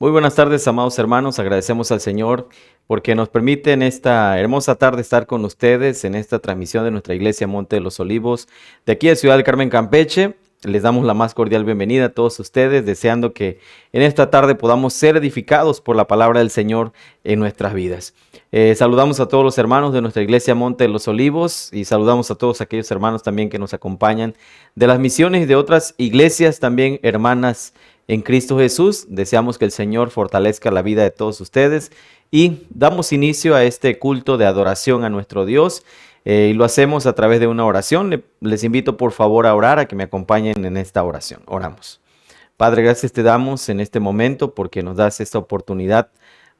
Muy buenas tardes, amados hermanos. Agradecemos al Señor porque nos permite en esta hermosa tarde estar con ustedes en esta transmisión de nuestra iglesia Monte de los Olivos de aquí de Ciudad del Carmen, Campeche. Les damos la más cordial bienvenida a todos ustedes, deseando que en esta tarde podamos ser edificados por la palabra del Señor en nuestras vidas. Saludamos a todos los hermanos de nuestra iglesia Monte de los Olivos y saludamos a todos aquellos hermanos también que nos acompañan de las misiones y de otras iglesias también hermanas en Cristo Jesús. Deseamos que el Señor fortalezca la vida de todos ustedes y damos inicio a este culto de adoración a nuestro Dios y lo hacemos a través de una oración. Les invito por favor a orar, a que me acompañen en esta oración. Oramos. Padre, gracias te damos en este momento porque nos das esta oportunidad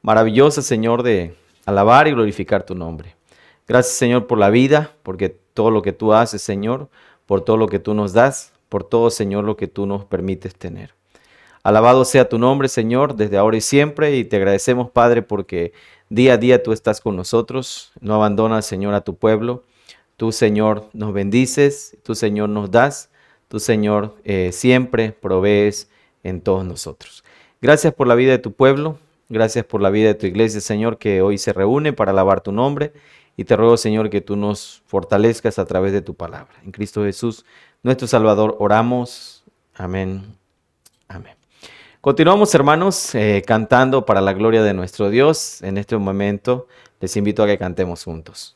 maravillosa, Señor, de alabar y glorificar tu nombre. Gracias, Señor, por la vida, porque todo lo que tú haces, Señor, por todo lo que tú nos das, por todo, Señor, lo que tú nos permites tener. Alabado sea tu nombre, Señor, desde ahora y siempre, y te agradecemos, Padre, porque día a día tú estás con nosotros, no abandonas, Señor, a tu pueblo. Tú, Señor, nos bendices, tú, Señor, nos das, tú, Señor, siempre provees en todos nosotros. Gracias por la vida de tu pueblo, gracias por la vida de tu iglesia, Señor, que hoy se reúne para alabar tu nombre, y te ruego, Señor, que tú nos fortalezcas a través de tu palabra. En Cristo Jesús, nuestro Salvador, oramos. Amén. Amén. Continuamos, hermanos, cantando para la gloria de nuestro Dios. En este momento les invito a que cantemos juntos.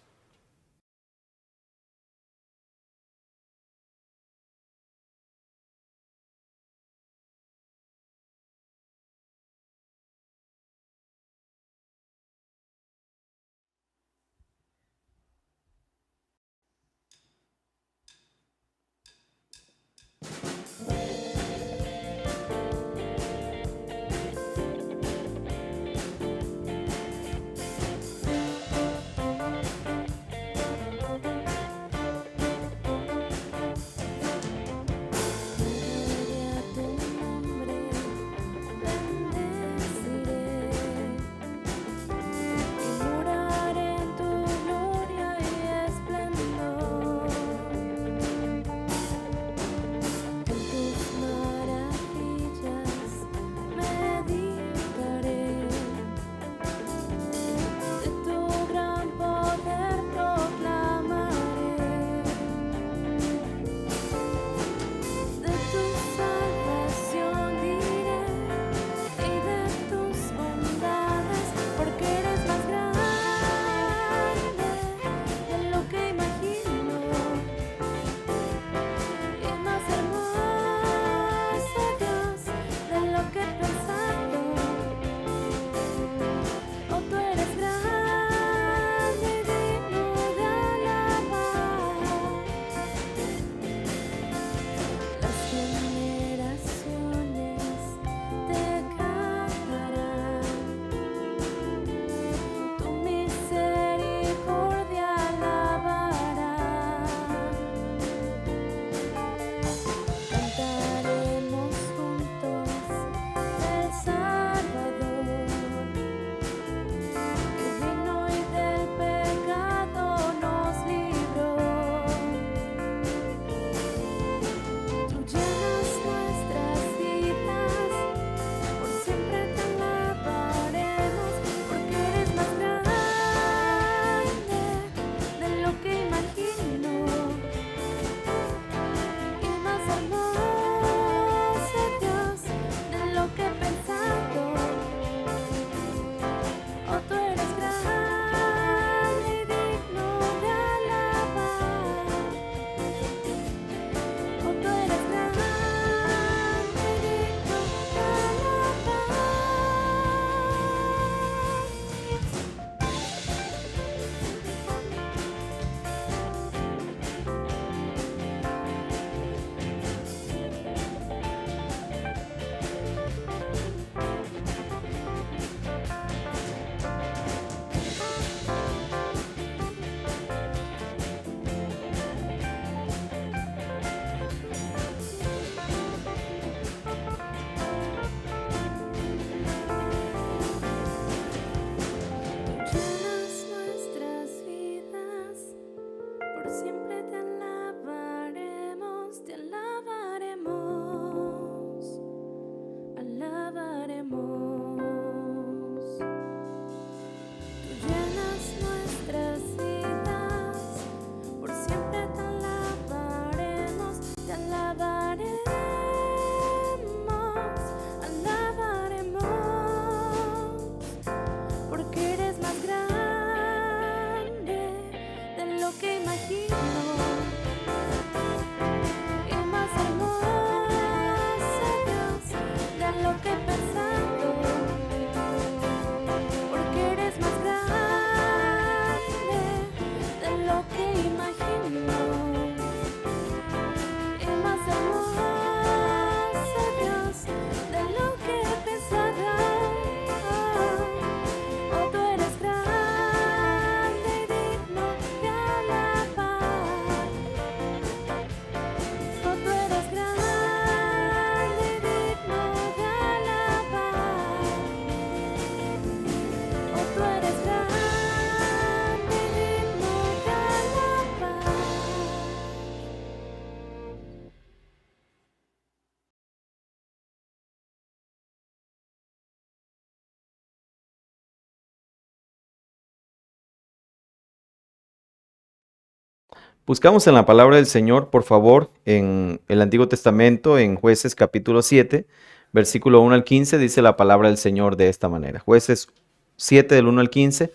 Buscamos en la palabra del Señor, por favor, en el Antiguo Testamento, en Jueces capítulo 7, versículo 1 al 15, dice la palabra del Señor de esta manera. Jueces 7 del 1 al 15.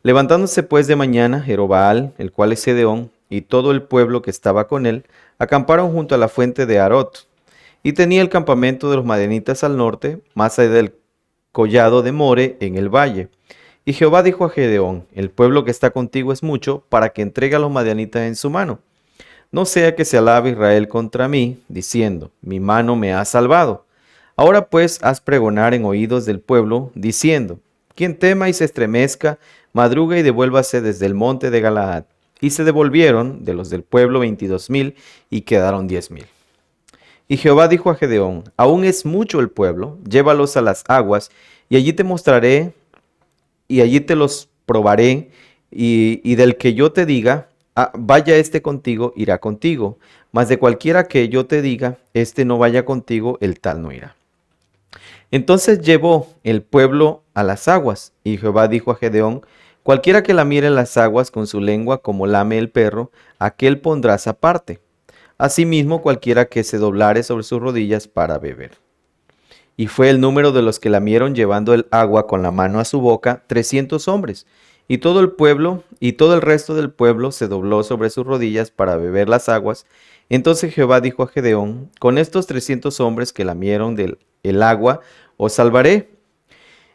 Levantándose pues de mañana, Jerobaal, el cual es Gedeón, y todo el pueblo que estaba con él, acamparon junto a la fuente de Arot. Y tenía el campamento de los madianitas al norte, más allá del collado de More, en el valle. Y Jehová dijo a Gedeón: el pueblo que está contigo es mucho, para que entregue a los madianitas en su mano. No sea que se alabe Israel contra mí, diciendo: mi mano me ha salvado. Ahora pues haz pregonar en oídos del pueblo, diciendo: quien tema y se estremezca, madruga y devuélvase desde el monte de Galaad. Y se devolvieron de los del pueblo 22,000, y quedaron 10,000. Y Jehová dijo a Gedeón: aún es mucho el pueblo, llévalos a las aguas, y allí te mostraré, y allí te los probaré, y del que yo te diga: vaya este contigo, irá contigo. Mas de cualquiera que yo te diga: este no vaya contigo, el tal no irá. Entonces llevó el pueblo a las aguas, y Jehová dijo a Gedeón: cualquiera que lamiere las aguas con su lengua como lame el perro, aquel pondrás aparte. Asimismo, cualquiera que se doblare sobre sus rodillas para beber. Y fue el número de los que lamieron llevando el agua con la mano a su boca, 300 hombres. Y todo el pueblo y todo el resto del pueblo se dobló sobre sus rodillas para beber las aguas. Entonces Jehová dijo a Gedeón: con estos 300 hombres que lamieron el agua, os salvaré,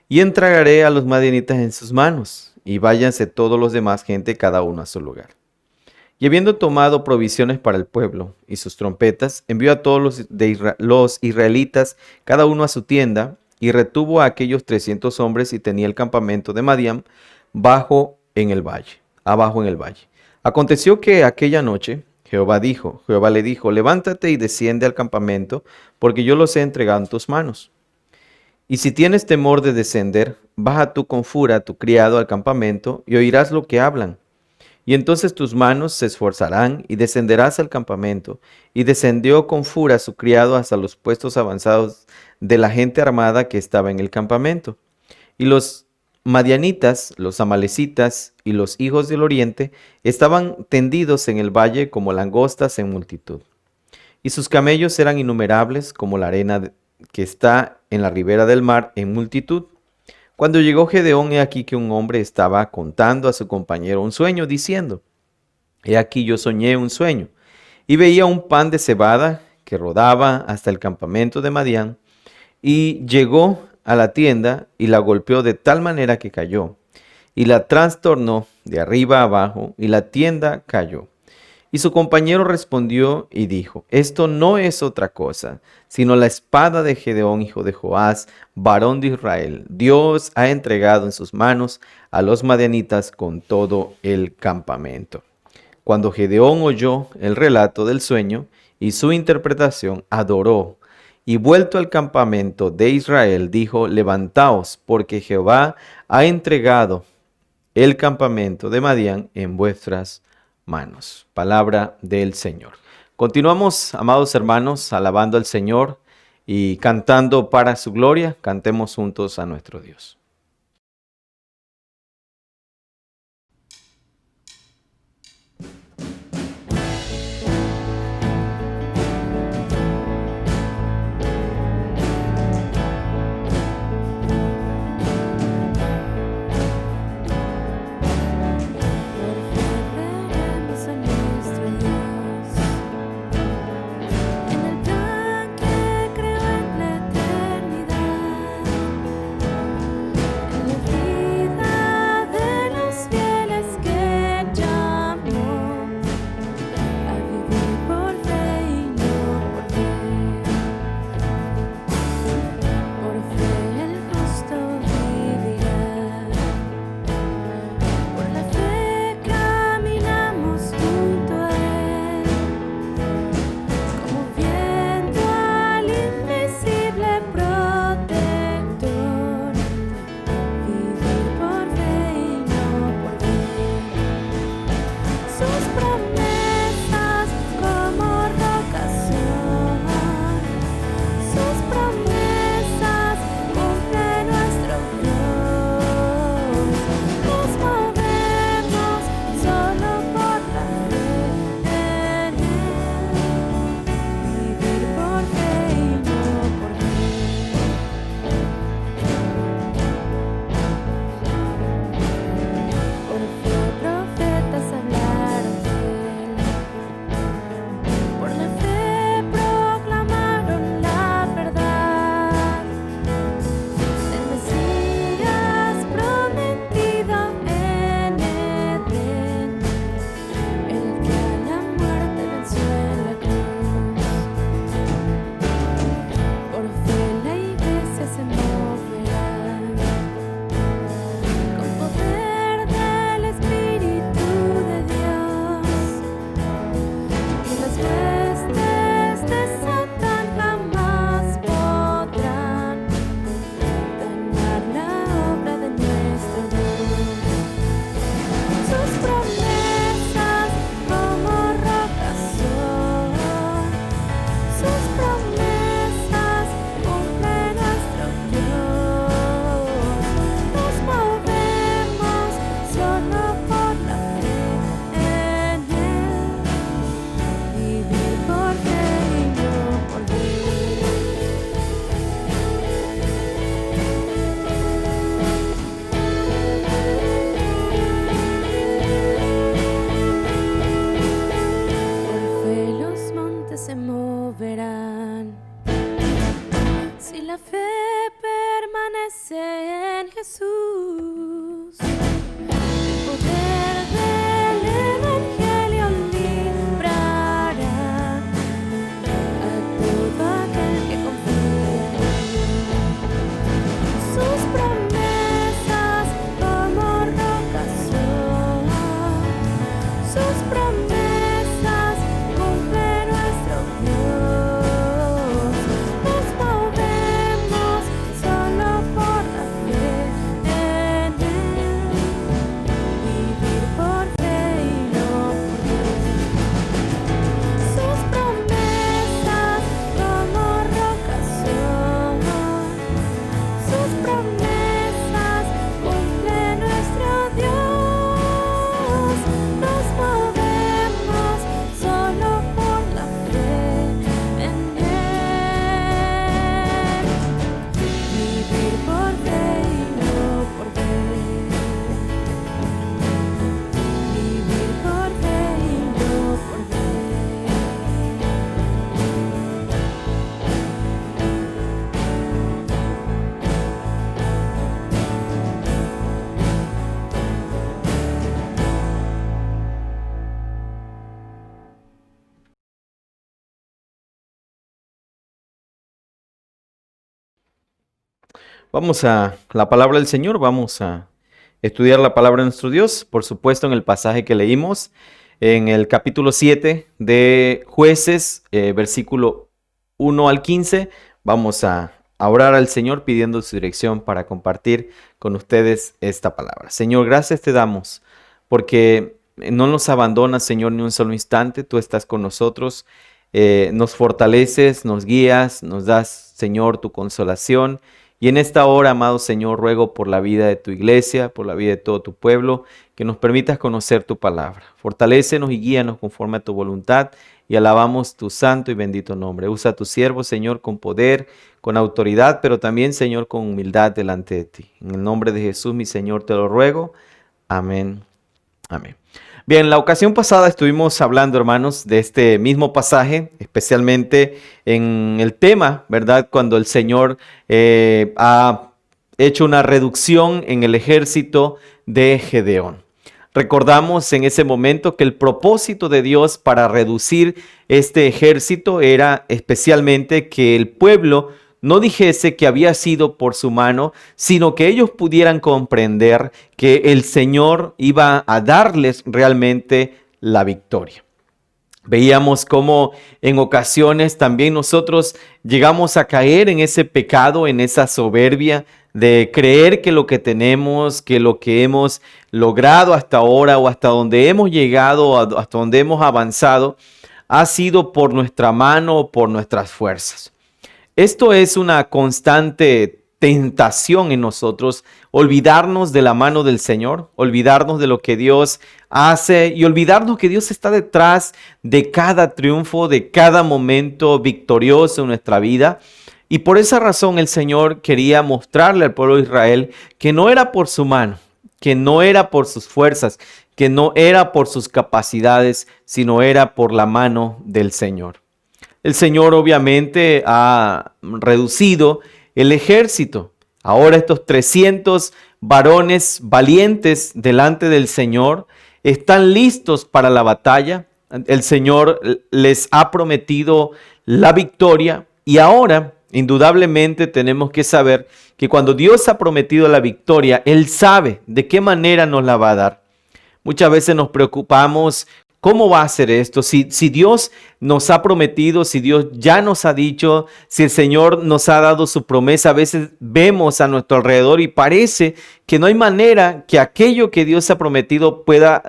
y entregaré a los madianitas en sus manos, y váyanse todos los demás gente cada uno a su lugar. Y habiendo tomado provisiones para el pueblo y sus trompetas, envió a todos los israelitas, cada uno a su tienda, y retuvo a aquellos 300 hombres, y tenía el campamento de Madián abajo en el valle. Aconteció que aquella noche Jehová le dijo: levántate y desciende al campamento, porque yo los he entregado en tus manos. Y si tienes temor de descender, baja tú con Fura, tu criado, al campamento, y oirás lo que hablan. Y entonces tus manos se esforzarán, y descenderás al campamento. Y descendió con Fura su criado hasta los puestos avanzados de la gente armada que estaba en el campamento. Y los madianitas, los amalecitas y los hijos del oriente estaban tendidos en el valle como langostas en multitud. Y sus camellos eran innumerables como la arena que está en la ribera del mar en multitud. Cuando llegó Gedeón, he aquí que un hombre estaba contando a su compañero un sueño, diciendo: he aquí yo soñé un sueño, y veía un pan de cebada que rodaba hasta el campamento de Madián, y llegó a la tienda y la golpeó de tal manera que cayó, y la trastornó de arriba a abajo, y la tienda cayó. Y su compañero respondió y dijo: esto no es otra cosa, sino la espada de Gedeón, hijo de Joás, varón de Israel. Dios ha entregado en sus manos a los madianitas con todo el campamento. Cuando Gedeón oyó el relato del sueño y su interpretación, adoró, y vuelto al campamento de Israel, dijo: levantaos, porque Jehová ha entregado el campamento de Madián en vuestras manos. Palabra del Señor. Continuamos, amados hermanos, alabando al Señor y cantando para su gloria. Cantemos juntos a nuestro Dios. Vamos a la palabra del Señor, vamos a estudiar la palabra de nuestro Dios, por supuesto en el pasaje que leímos, en el capítulo 7 de Jueces, versículo 1 al 15. Vamos a orar al Señor pidiendo su dirección para compartir con ustedes esta palabra. Señor, gracias te damos porque no nos abandonas, Señor, ni un solo instante. Tú estás con nosotros, nos fortaleces, nos guías, nos das, Señor, tu consolación. Y en esta hora, amado Señor, ruego por la vida de tu iglesia, por la vida de todo tu pueblo, que nos permitas conocer tu palabra. Fortalécenos y guíanos conforme a tu voluntad y alabamos tu santo y bendito nombre. Usa a tu siervo, Señor, con poder, con autoridad, pero también, Señor, con humildad delante de ti. En el nombre de Jesús, mi Señor, te lo ruego. Amén. Amén. Bien, la ocasión pasada estuvimos hablando, hermanos, de este mismo pasaje, especialmente en el tema, ¿verdad? Cuando el Señor ha hecho una reducción en el ejército de Gedeón. Recordamos en ese momento que el propósito de Dios para reducir este ejército era especialmente que el pueblo no dijese que había sido por su mano, sino que ellos pudieran comprender que el Señor iba a darles realmente la victoria. Veíamos cómo en ocasiones también nosotros llegamos a caer en ese pecado, en esa soberbia de creer que lo que tenemos, que lo que hemos logrado hasta ahora o hasta donde hemos llegado, hasta donde hemos avanzado, ha sido por nuestra mano o por nuestras fuerzas. Esto es una constante tentación en nosotros, olvidarnos de la mano del Señor, olvidarnos de lo que Dios hace y olvidarnos que Dios está detrás de cada triunfo, de cada momento victorioso en nuestra vida. Y por esa razón el Señor quería mostrarle al pueblo de Israel que no era por su mano, que no era por sus fuerzas, que no era por sus capacidades, sino era por la mano del Señor. El Señor obviamente ha reducido el ejército. Ahora estos 300 varones valientes delante del Señor están listos para la batalla. El Señor les ha prometido la victoria y ahora indudablemente tenemos que saber que cuando Dios ha prometido la victoria, Él sabe de qué manera nos la va a dar. Muchas veces nos preocupamos. ¿Cómo va a ser esto? Si Dios nos ha prometido, si Dios ya nos ha dicho, si el Señor nos ha dado su promesa, a veces vemos a nuestro alrededor y parece que no hay manera que aquello que Dios ha prometido pueda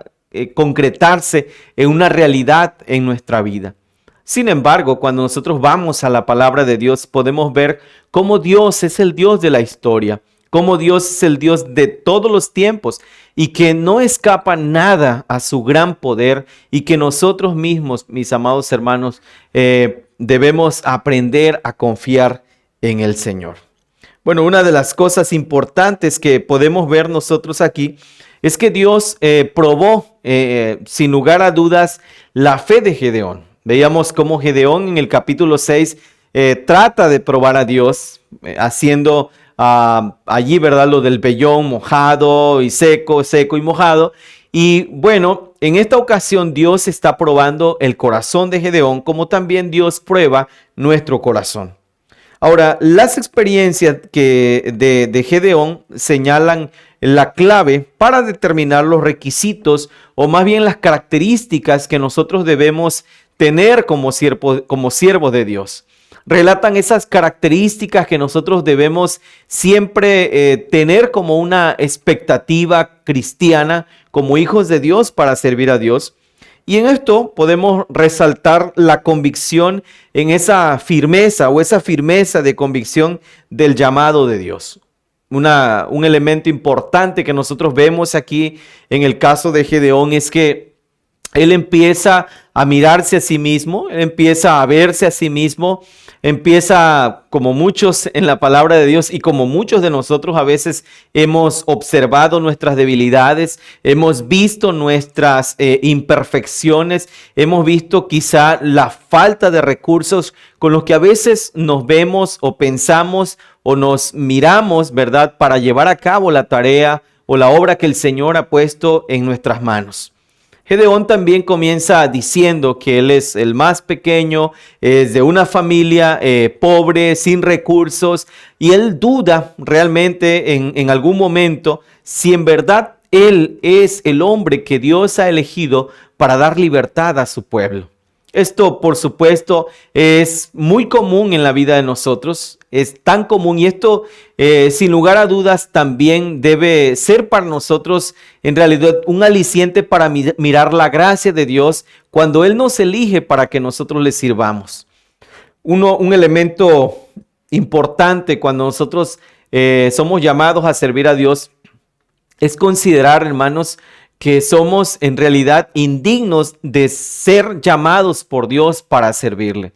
concretarse en una realidad en nuestra vida. Sin embargo, cuando nosotros vamos a la palabra de Dios, podemos ver cómo Dios es el Dios de la historia, cómo Dios es el Dios de todos los tiempos y que no escapa nada a su gran poder y que nosotros mismos, mis amados hermanos, debemos aprender a confiar en el Señor. Bueno, una de las cosas importantes que podemos ver nosotros aquí es que Dios probó, sin lugar a dudas, la fe de Gedeón. Veíamos cómo Gedeón en el capítulo 6 trata de probar a Dios, haciendo allí, ¿verdad? Lo del vellón mojado y seco, seco y mojado. Y bueno, en esta ocasión Dios está probando el corazón de Gedeón, como también Dios prueba nuestro corazón. Ahora, las experiencias de Gedeón señalan la clave para determinar los requisitos o más bien las características que nosotros debemos tener como siervos de Dios. Relatan esas características que nosotros debemos siempre tener como una expectativa cristiana, como hijos de Dios para servir a Dios. Y en esto podemos resaltar la convicción en esa firmeza o esa firmeza de convicción del llamado de Dios. Un elemento importante que nosotros vemos aquí en el caso de Gedeón es que él empieza a mirarse a sí mismo, él empieza a verse a sí mismo, empieza, como muchos en la palabra de Dios y como muchos de nosotros a veces hemos observado nuestras debilidades, hemos visto nuestras imperfecciones, hemos visto quizá la falta de recursos con los que a veces nos vemos o pensamos o nos miramos, ¿verdad?, para llevar a cabo la tarea o la obra que el Señor ha puesto en nuestras manos. Gedeón también comienza diciendo que él es el más pequeño, es de una familia pobre, sin recursos, y él duda realmente en algún momento si en verdad él es el hombre que Dios ha elegido para dar libertad a su pueblo. Esto, por supuesto, es muy común en la vida de nosotros, es tan común y esto, sin lugar a dudas, también debe ser para nosotros en realidad un aliciente para mirar la gracia de Dios cuando Él nos elige para que nosotros le sirvamos. Un elemento importante cuando nosotros somos llamados a servir a Dios es considerar, hermanos, que somos en realidad indignos de ser llamados por Dios para servirle.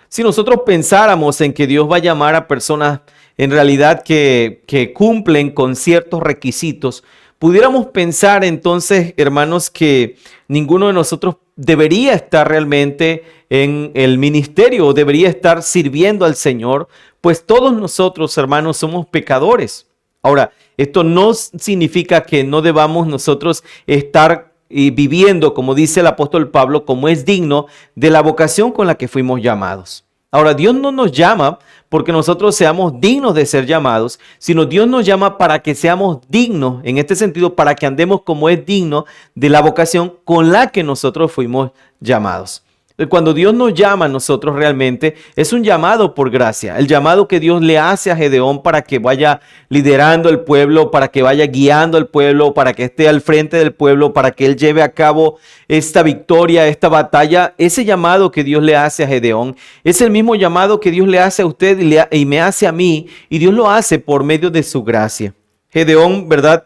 Si nosotros pensáramos en que Dios va a llamar a personas en realidad que cumplen con ciertos requisitos, pudiéramos pensar entonces, hermanos, que ninguno de nosotros debería estar realmente en el ministerio o debería estar sirviendo al Señor, pues todos nosotros, hermanos, somos pecadores. Ahora, esto no significa que no debamos nosotros estar viviendo, como dice el apóstol Pablo, como es digno de la vocación con la que fuimos llamados. Ahora, Dios no nos llama porque nosotros seamos dignos de ser llamados, sino Dios nos llama para que seamos dignos, en este sentido, para que andemos como es digno de la vocación con la que nosotros fuimos llamados. Cuando Dios nos llama a nosotros realmente es un llamado por gracia, el llamado que Dios le hace a Gedeón para que vaya liderando el pueblo, para que vaya guiando al pueblo, para que esté al frente del pueblo, para que él lleve a cabo esta victoria, esta batalla. Ese llamado que Dios le hace a Gedeón es el mismo llamado que Dios le hace a usted y me hace a mí, y Dios lo hace por medio de su gracia. Gedeón, ¿verdad?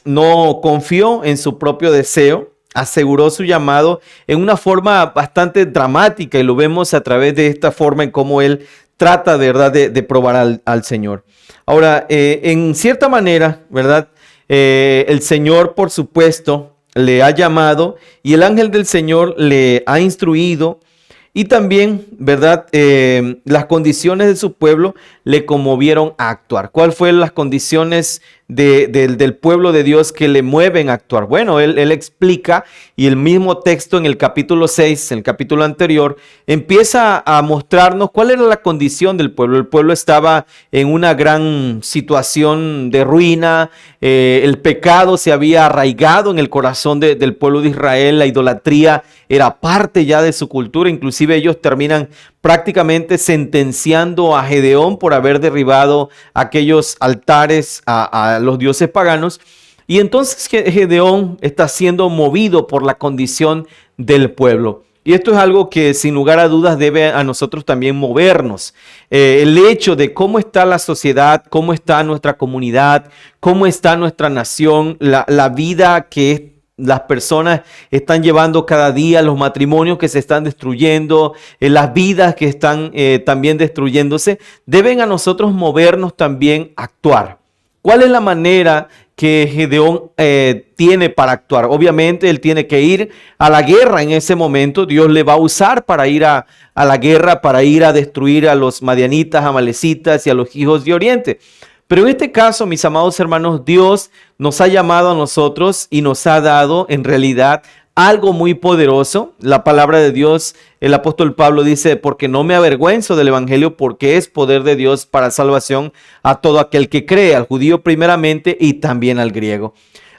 No confió en su propio deseo. Aseguró su llamado en una forma bastante dramática y lo vemos a través de esta forma en cómo él trata, ¿verdad?, de probar al Señor. Ahora, en cierta manera, ¿verdad?, el Señor, por supuesto, le ha llamado y el ángel del Señor le ha instruido y también, ¿verdad?, las condiciones de su pueblo le conmovieron a actuar. ¿Cuáles fueron las condiciones del pueblo de Dios que le mueven a actuar? Bueno, él explica, y el mismo texto en el capítulo 6, en el capítulo anterior, empieza a mostrarnos cuál era la condición del pueblo. El pueblo estaba en una gran situación de ruina, el pecado se había arraigado en el corazón del pueblo de Israel, la idolatría era parte ya de su cultura, inclusive ellos terminan prácticamente sentenciando a Gedeón por haber derribado aquellos altares a los dioses paganos. Y entonces Gedeón está siendo movido por la condición del pueblo. Y esto es algo que sin lugar a dudas debe a nosotros también movernos. El hecho de cómo está la sociedad, cómo está nuestra comunidad, cómo está nuestra nación, la vida que las personas están llevando cada día, los matrimonios que se están destruyendo, las vidas que están también destruyéndose, deben a nosotros movernos también a actuar. ¿Cuál es la manera que Gedeón tiene para actuar? Obviamente él tiene que ir a la guerra en ese momento. Dios le va a usar para ir a la guerra, para ir a destruir a los madianitas, amalecitas y a los hijos de Oriente. Pero en este caso, mis amados hermanos, Dios nos ha llamado a nosotros y nos ha dado en realidad algo muy poderoso. La palabra de Dios, el apóstol Pablo dice, porque no me avergüenzo del evangelio, porque es poder de Dios para salvación a todo aquel que cree, al judío primeramente y también al griego.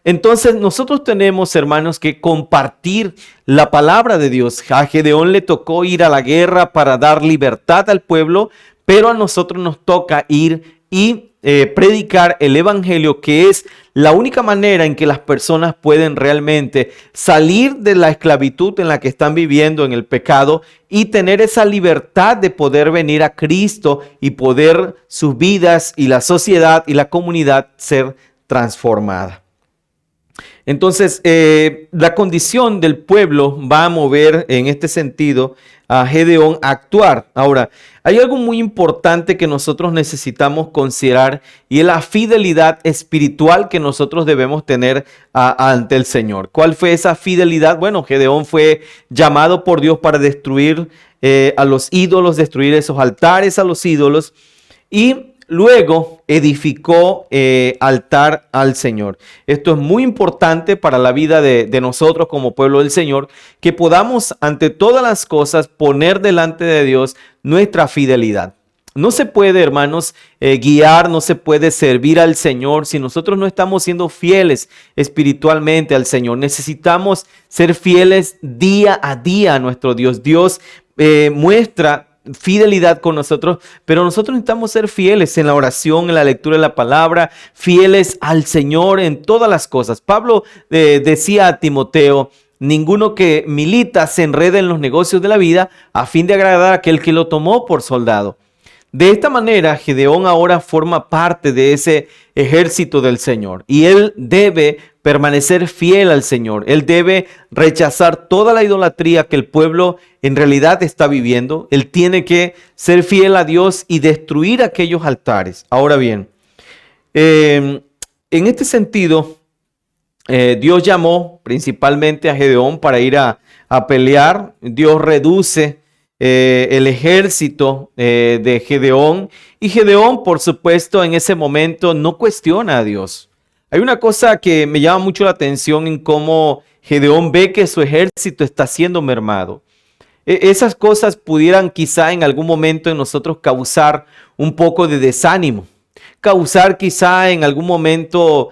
Entonces nosotros tenemos, hermanos, que compartir la palabra de Dios. A Gedeón le tocó ir a la guerra para dar libertad al pueblo, pero a nosotros nos toca ir y predicar el evangelio, que es la única manera en que las personas pueden realmente salir de la esclavitud en la que están viviendo en el pecado y tener esa libertad de poder venir a Cristo y poder sus vidas y la sociedad y la comunidad ser transformada. Entonces, la condición del pueblo va a mover en este sentido a Gedeón a actuar. Ahora, hay algo muy importante que nosotros necesitamos considerar y es la fidelidad espiritual que nosotros debemos tener ante el Señor. ¿Cuál fue esa fidelidad? Bueno, Gedeón fue llamado por Dios para destruir a los ídolos, destruir esos altares a los ídolos. Y Luego edificó altar al Señor. Esto es muy importante para la vida de nosotros como pueblo del Señor, que podamos ante todas las cosas poner delante de Dios nuestra fidelidad. No se puede, hermanos, guiar, no se puede servir al Señor si nosotros no estamos siendo fieles espiritualmente al Señor. Necesitamos ser fieles día a día a nuestro Dios. Dios muestra fidelidad con nosotros, pero nosotros necesitamos ser fieles en la oración, en la lectura de la palabra, fieles al Señor en todas las cosas. Pablo decía a Timoteo: ninguno que milita se enreda en los negocios de la vida a fin de agradar a aquel que lo tomó por soldado. De esta manera, Gedeón ahora forma parte de ese ejército del Señor y él debe permanecer fiel al Señor. Él debe rechazar toda la idolatría que el pueblo en realidad está viviendo. Él tiene que ser fiel a Dios y destruir aquellos altares. Ahora bien, en este sentido, Dios llamó principalmente a Gedeón para ir a pelear. Dios reduce el ejército de Gedeón, y Gedeón, por supuesto, en ese momento no cuestiona a Dios. Hay una cosa que me llama mucho la atención en cómo Gedeón ve que su ejército está siendo mermado. Esas cosas pudieran quizá en algún momento en nosotros causar un poco de desánimo, causar quizá en algún momento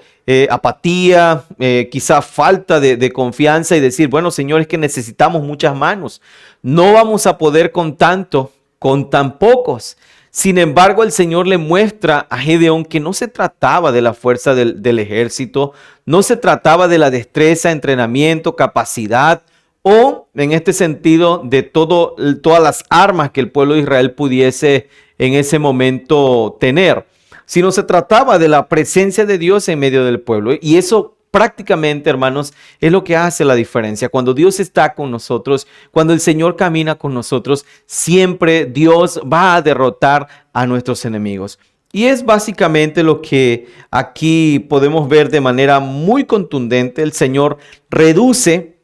apatía, quizá falta de confianza y decir, bueno, Señor, es que necesitamos muchas manos. No vamos a poder con tanto, con tan pocos. Sin embargo, el Señor le muestra a Gedeón que no se trataba de la fuerza del ejército, no se trataba de la destreza, entrenamiento, capacidad o, en este sentido, de todas las armas que el pueblo de Israel pudiese en ese momento tener, sino se trataba de la presencia de Dios en medio del pueblo. Y eso prácticamente, hermanos, es lo que hace la diferencia. Cuando Dios está con nosotros, cuando el Señor camina con nosotros, siempre Dios va a derrotar a nuestros enemigos. Y es básicamente lo que aquí podemos ver de manera muy contundente. El Señor reduce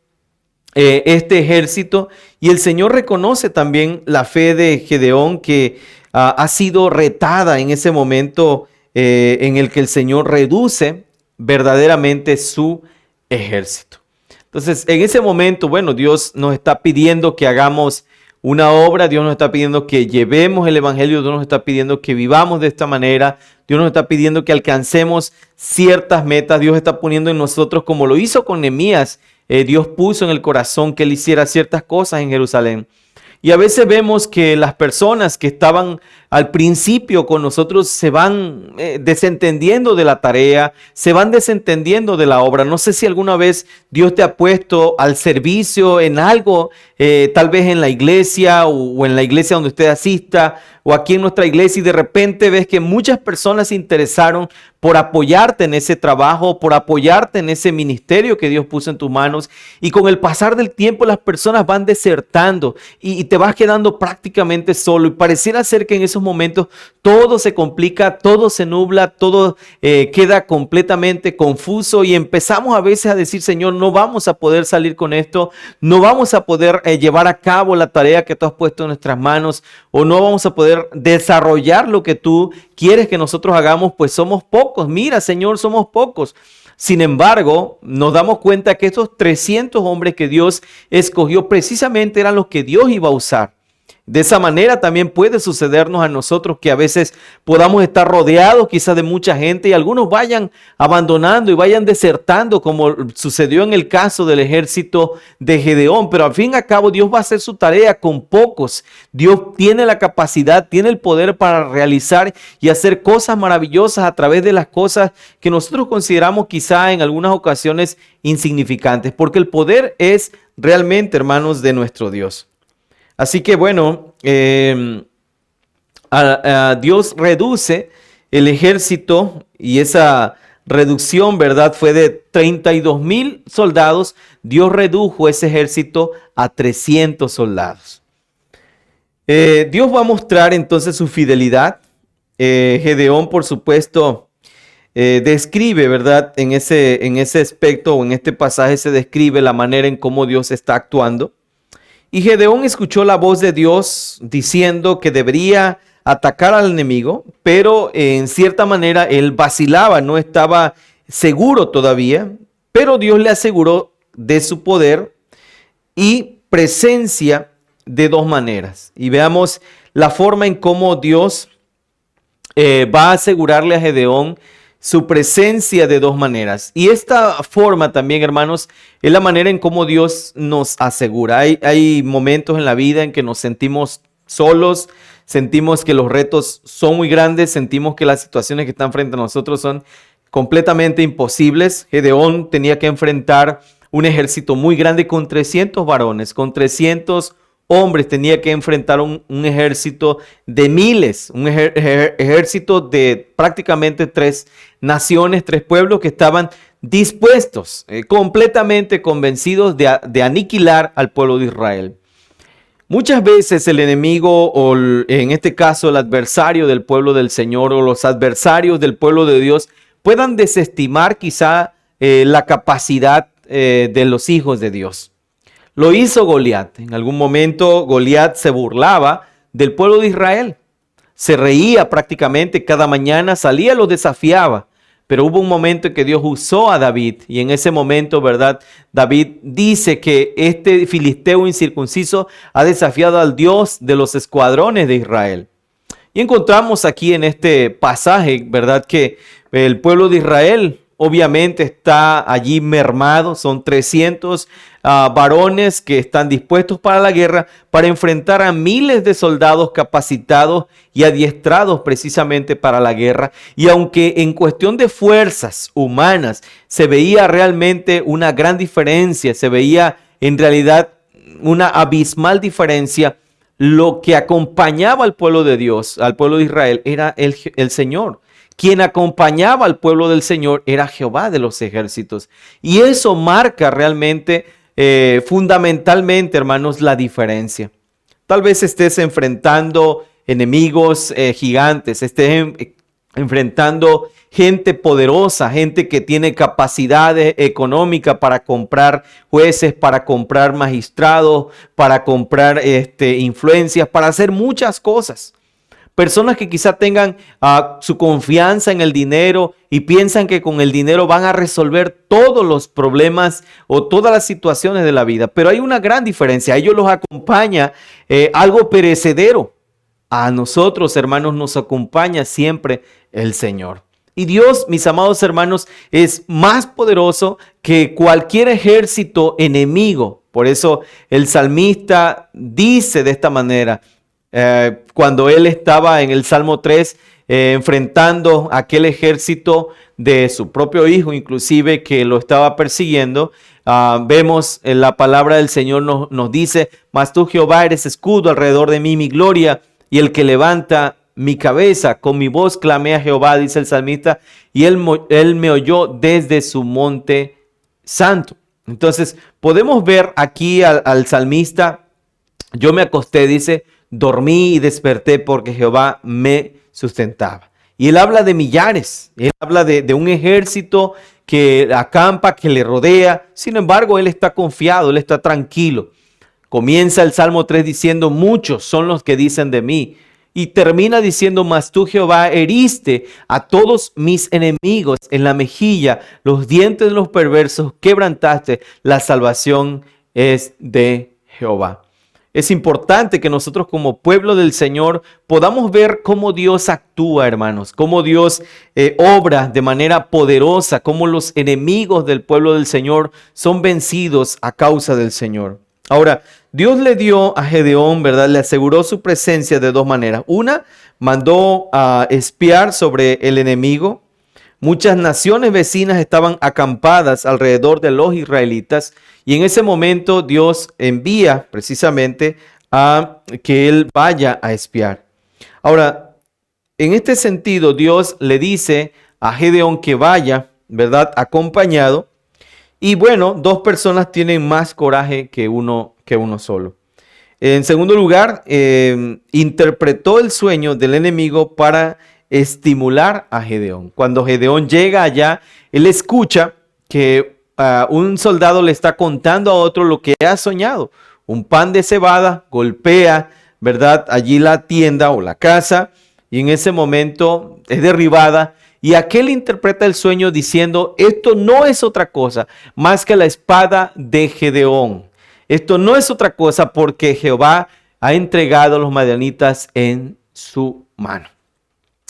este ejército y el Señor reconoce también la fe de Gedeón, que ha sido retada en ese momento en el que el Señor reduce verdaderamente su ejército. Entonces, en ese momento, bueno, Dios nos está pidiendo que hagamos una obra, Dios nos está pidiendo que llevemos el evangelio, Dios nos está pidiendo que vivamos de esta manera, Dios nos está pidiendo que alcancemos ciertas metas, Dios está poniendo en nosotros, como lo hizo con Nehemías, Dios puso en el corazón que él hiciera ciertas cosas en Jerusalén. Y a veces vemos que las personas que estaban al principio con nosotros se van desentendiendo de la tarea, se van desentendiendo de la obra. No sé si alguna vez Dios te ha puesto al servicio en algo, tal vez en la iglesia o en la iglesia donde usted asista o aquí en nuestra iglesia, y de repente ves que muchas personas se interesaron por apoyarte en ese trabajo, por apoyarte en ese ministerio que Dios puso en tus manos, y con el pasar del tiempo las personas van desertando y te vas quedando prácticamente solo, y pareciera ser que en esos momentos todo se complica, todo se nubla, todo queda completamente confuso, y empezamos a veces a decir, Señor, no vamos a poder salir con esto, no vamos a poder llevar a cabo la tarea que tú has puesto en nuestras manos, o no vamos a poder desarrollar lo que tú quieres que nosotros hagamos, pues somos pocos. Mira, Señor, somos pocos. Sin embargo, nos damos cuenta que estos 300 hombres que Dios escogió precisamente eran los que Dios iba a usar. De esa manera también puede sucedernos a nosotros, que a veces podamos estar rodeados quizás de mucha gente y algunos vayan abandonando y vayan desertando, como sucedió en el caso del ejército de Gedeón. Pero al fin y al cabo Dios va a hacer su tarea con pocos. Dios tiene la capacidad, tiene el poder para realizar y hacer cosas maravillosas a través de las cosas que nosotros consideramos quizá en algunas ocasiones insignificantes, porque el poder es realmente, hermanos, de nuestro Dios. Así que bueno, Dios reduce el ejército, y esa reducción, ¿verdad?, fue de 32,000 soldados. Dios redujo ese ejército a 300 soldados. Dios va a mostrar entonces su fidelidad. Gedeón, por supuesto, describe, ¿verdad?, en ese aspecto o en este pasaje se describe la manera en cómo Dios está actuando. Y Gedeón escuchó la voz de Dios diciendo que debería atacar al enemigo, pero en cierta manera él vacilaba, no estaba seguro todavía, pero Dios le aseguró de su poder y presencia de dos maneras. Y veamos la forma en cómo Dios va a asegurarle a Gedeón su presencia de dos maneras. Y esta forma también, hermanos, es la manera en cómo Dios nos asegura. Hay momentos en la vida en que nos sentimos solos, sentimos que los retos son muy grandes, sentimos que las situaciones que están frente a nosotros son completamente imposibles. Gedeón tenía que enfrentar un ejército muy grande con 300 varones, con 300 hombres, tenía que enfrentar un ejército de miles, un ejército de prácticamente 3 naciones, 3 pueblos que estaban dispuestos, completamente convencidos de aniquilar al pueblo de Israel. Muchas veces el enemigo o en este caso el adversario del pueblo del Señor o los adversarios del pueblo de Dios puedan desestimar quizá la capacidad de los hijos de Dios. Lo hizo Goliat. En algún momento Goliat se burlaba del pueblo de Israel. Se reía prácticamente cada mañana, salía, los desafiaba. Pero hubo un momento en que Dios usó a David y en ese momento, ¿verdad? David dice que este filisteo incircunciso ha desafiado al Dios de los escuadrones de Israel. Y encontramos aquí en este pasaje, ¿verdad? Que el pueblo de Israel obviamente está allí mermado, son 300 varones que están dispuestos para la guerra, para enfrentar a miles de soldados capacitados y adiestrados precisamente para la guerra. Y aunque en cuestión de fuerzas humanas se veía realmente una gran diferencia, se veía en realidad una abismal diferencia, lo que acompañaba al pueblo de Dios, al pueblo de Israel, era el Señor. Quien acompañaba al pueblo del Señor era Jehová de los ejércitos. Y eso marca realmente, fundamentalmente, hermanos, la diferencia. Tal vez estés enfrentando enemigos gigantes, estés enfrentando gente poderosa, gente que tiene capacidad económica para comprar jueces, para comprar magistrados, para comprar influencias, para hacer muchas cosas. Personas que quizá tengan su confianza en el dinero y piensan que con el dinero van a resolver todos los problemas o todas las situaciones de la vida. Pero hay una gran diferencia. A ellos los acompaña algo perecedero. A nosotros, hermanos, nos acompaña siempre el Señor. Y Dios, mis amados hermanos, es más poderoso que cualquier ejército enemigo. Por eso el salmista dice de esta manera, cuando él estaba en el Salmo 3 enfrentando aquel ejército de su propio hijo, inclusive que lo estaba persiguiendo, vemos en la palabra del Señor nos dice, mas tú Jehová eres escudo alrededor de mí, mi gloria y el que levanta mi cabeza. Con mi voz clamé a Jehová, dice el salmista, y él me oyó desde su monte santo. Entonces podemos ver aquí al salmista, yo me acosté, dice, dormí y desperté porque Jehová me sustentaba. Y él habla de millares, él habla de un ejército que acampa, que le rodea. Sin embargo, él está confiado, él está tranquilo. Comienza el Salmo 3 diciendo, muchos son los que dicen de mí. Y termina diciendo, mas tú Jehová heriste a todos mis enemigos en la mejilla, los dientes de los perversos quebrantaste, la salvación es de Jehová. Es importante que nosotros como pueblo del Señor podamos ver cómo Dios actúa, hermanos, cómo Dios obra de manera poderosa, cómo los enemigos del pueblo del Señor son vencidos a causa del Señor. Ahora, Dios le dio a Gedeón, ¿verdad? Le aseguró su presencia de dos maneras. Una, mandó a espiar sobre el enemigo. Muchas naciones vecinas estaban acampadas alrededor de los israelitas y en ese momento Dios envía precisamente a que él vaya a espiar. Ahora, en este sentido, Dios le dice a Gedeón que vaya, ¿verdad? Acompañado. Y bueno, dos personas tienen más coraje que uno solo. En segundo lugar, interpretó el sueño del enemigo para estimular a Gedeón. Cuando Gedeón llega allá, él escucha que un soldado le está contando a otro lo que ha soñado. Un pan de cebada, golpea, ¿verdad? Allí la tienda o la casa, y en ese momento es derribada. Y aquel interpreta el sueño diciendo, esto no es otra cosa más que la espada de Gedeón. Esto no es otra cosa porque Jehová ha entregado a los madianitas en su mano.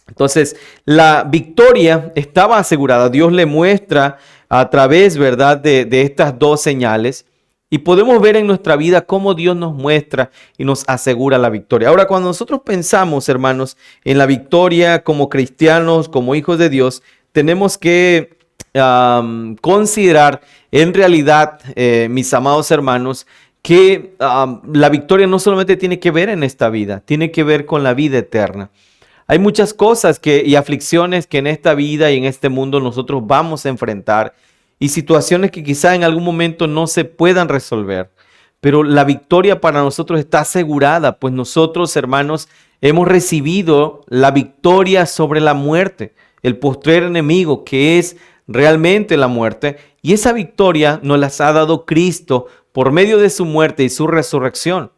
Entonces, la victoria estaba asegurada. Dios le muestra a través, ¿verdad?, de estas dos señales. Y podemos ver en nuestra vida cómo Dios nos muestra y nos asegura la victoria. Ahora, cuando nosotros pensamos, hermanos, en la victoria como cristianos, como hijos de Dios, tenemos que considerar en realidad, mis amados hermanos, que la victoria no solamente tiene que ver en esta vida, tiene que ver con la vida eterna. Hay muchas cosas y aflicciones que en esta vida y en este mundo nosotros vamos a enfrentar y situaciones que quizá en algún momento no se puedan resolver. Pero la victoria para nosotros está asegurada, pues nosotros, hermanos, hemos recibido la victoria sobre la muerte, el postrer enemigo que es realmente la muerte. Y esa victoria nos la ha dado Cristo por medio de su muerte y su resurrección.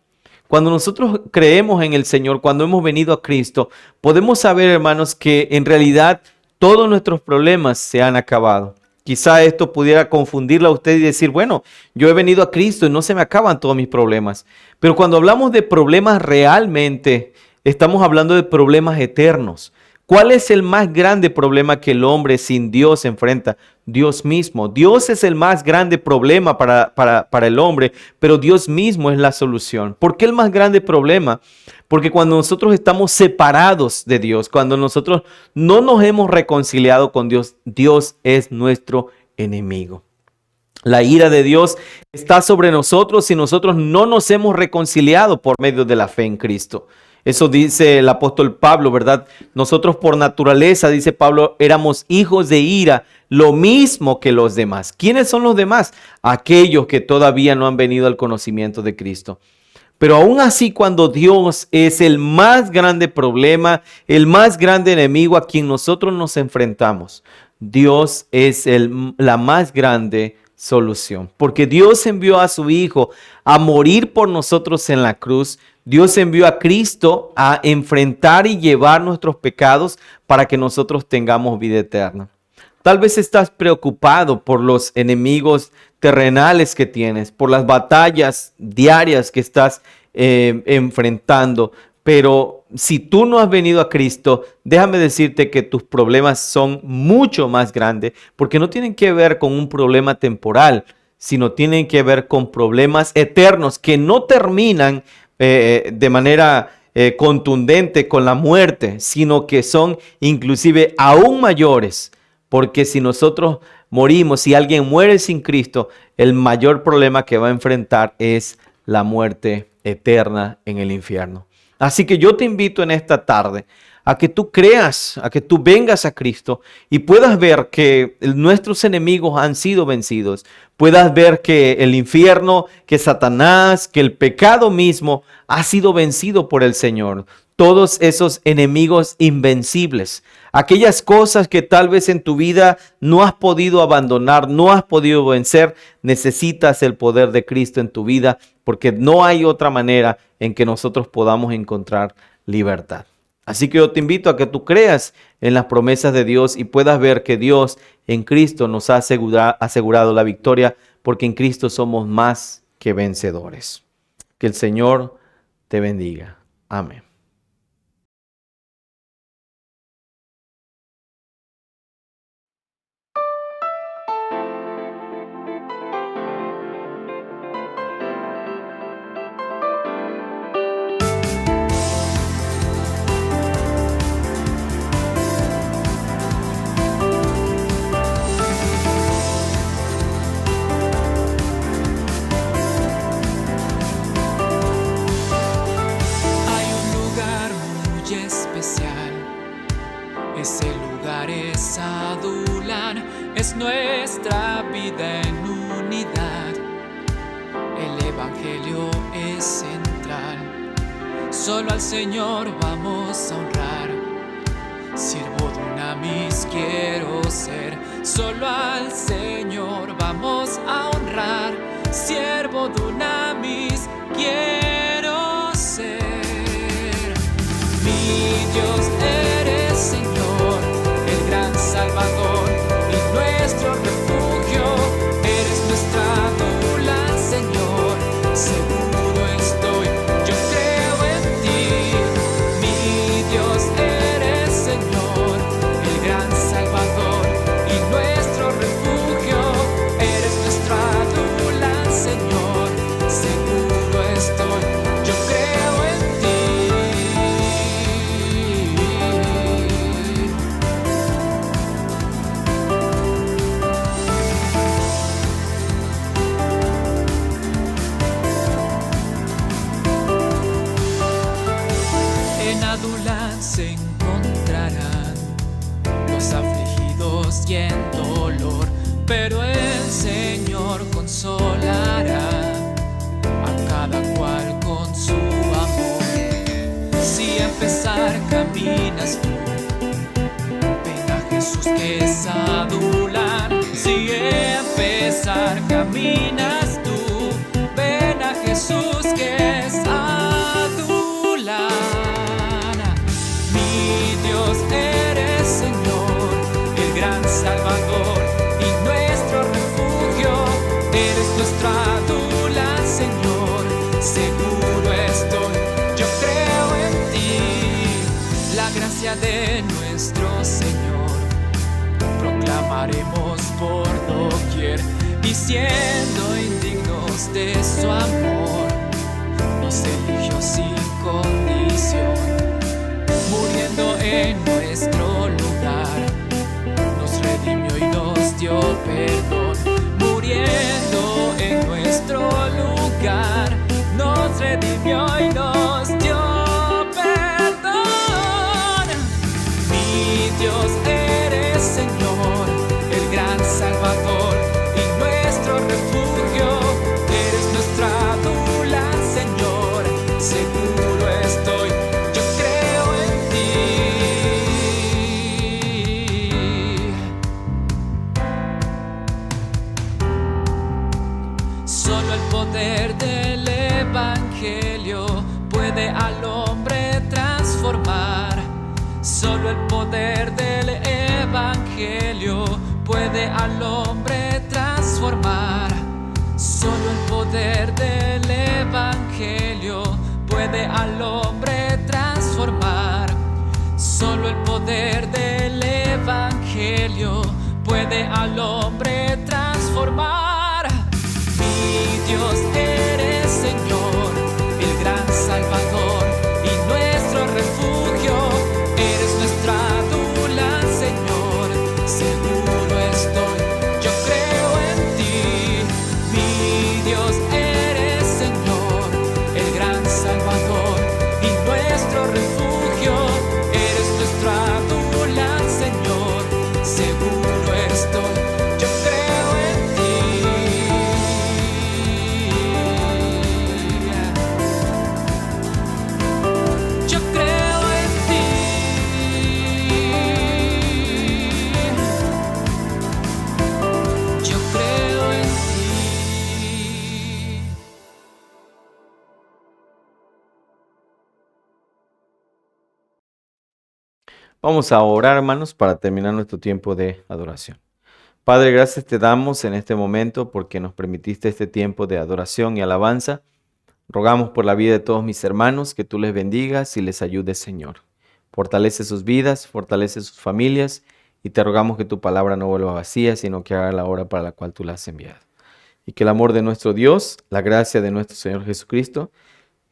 Cuando nosotros creemos en el Señor, cuando hemos venido a Cristo, podemos saber, hermanos, que en realidad todos nuestros problemas se han acabado. Quizá esto pudiera confundirla a usted y decir, bueno, yo he venido a Cristo y no se me acaban todos mis problemas. Pero cuando hablamos de problemas realmente, estamos hablando de problemas eternos. ¿Cuál es el más grande problema que el hombre sin Dios enfrenta? Dios mismo. Dios es el más grande problema para el hombre, pero Dios mismo es la solución. ¿Por qué el más grande problema? Porque cuando nosotros estamos separados de Dios, cuando nosotros no nos hemos reconciliado con Dios, Dios es nuestro enemigo. La ira de Dios está sobre nosotros si nosotros no nos hemos reconciliado por medio de la fe en Cristo. Eso dice el apóstol Pablo, ¿verdad? Nosotros por naturaleza, dice Pablo, éramos hijos de ira, lo mismo que los demás. ¿Quiénes son los demás? Aquellos que todavía no han venido al conocimiento de Cristo. Pero aún así, cuando Dios es el más grande problema, el más grande enemigo a quien nosotros nos enfrentamos, Dios es la más grande solución. Porque Dios envió a su Hijo a morir por nosotros en la cruz. Dios envió a Cristo a enfrentar y llevar nuestros pecados para que nosotros tengamos vida eterna. Tal vez estás preocupado por los enemigos terrenales que tienes, por las batallas diarias que estás enfrentando. Pero si tú no has venido a Cristo, déjame decirte que tus problemas son mucho más grandes, porque no tienen que ver con un problema temporal, sino tienen que ver con problemas eternos que no terminan de manera contundente con la muerte, sino que son inclusive aún mayores. Porque si nosotros morimos, si alguien muere sin Cristo, el mayor problema que va a enfrentar es la muerte eterna en el infierno. Así que yo te invito en esta tarde a que tú creas, a que tú vengas a Cristo y puedas ver que nuestros enemigos han sido vencidos. Puedas ver que el infierno, que Satanás, que el pecado mismo ha sido vencido por el Señor. Todos esos enemigos invencibles, aquellas cosas que tal vez en tu vida no has podido abandonar, no has podido vencer, necesitas el poder de Cristo en tu vida, porque no hay otra manera en que nosotros podamos encontrar libertad. Así que yo te invito a que tú creas en las promesas de Dios y puedas ver que Dios en Cristo nos ha asegurado la victoria, porque en Cristo somos más que vencedores. Que el Señor te bendiga. Amén. Ese lugar es Adulán, es nuestra vida en unidad. El Evangelio es central, solo al Señor vamos a honrar. Siervo dunamis quiero ser, solo al Señor vamos a honrar. Siervo dunamis quiero ser. Dios eres Señor, el gran Salvador y nuestro refugio. Eres nuestra dula, Señor, seguro estoy, yo creo en ti. Mi Dios eres Señor, el gran Salvador y nuestro refugio. Eres nuestra dula, Señor, seguro estoy, yo creo en ti. En Adulán se encontrarán los afligidos y en dolor, pero el Señor consolará a cada cual con su amor. Si empezar caminas tú, ven a Jesús que es Adulán. Si empezar caminas tú, ven a Jesús que es Adulán. Mi Dios eres Señor, el gran Salvador y nuestro refugio. Eres nuestra dula, Señor, seguro estoy, yo creo en ti. La gracia de nuestro Señor proclamaremos por doquier, y siendo indignos de su amor, nos eligió sin condición, muriendo en nuestro lugar, nos redimió y nos dio perdón. Muriendo en nuestro lugar, nos redimió y nos dio perdón. Mi Dios eres Señor, el gran Salvador y nuestro refugio. Eres nuestra dula, Señor, seguro estoy, yo creo en ti. Solo el poder del Evangelio puede al hombre transformar. Solo el poder del Evangelio puede al hombre transformar. Solo el poder del Evangelio puede al hombre transformar. Solo el poder del Evangelio puede al hombre transformar. Mi Dios eres Señor, el gran Salvador y nuestro refugio. Eres nuestra dula, Señor, seguro estoy, yo creo en ti. Mi Dios eres Señor, el gran Salvador y nuestro refugio. Eres nuestra dula, Señor, seguro estoy, yo creo en ti. Yo creo en ti. Yo creo en ti. Vamos a orar, hermanos, para terminar nuestro tiempo de adoración. Padre, gracias te damos en este momento porque nos permitiste este tiempo de adoración y alabanza. Rogamos por la vida de todos mis hermanos, que tú les bendigas y les ayudes, Señor. Fortalece sus vidas, fortalece sus familias, y te rogamos que tu palabra no vuelva vacía, sino que haga la obra para la cual tú la has enviado. Y que el amor de nuestro Dios, la gracia de nuestro Señor Jesucristo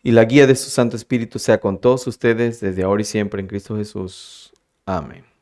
y la guía de su Santo Espíritu sea con todos ustedes desde ahora y siempre en Cristo Jesús. Amén.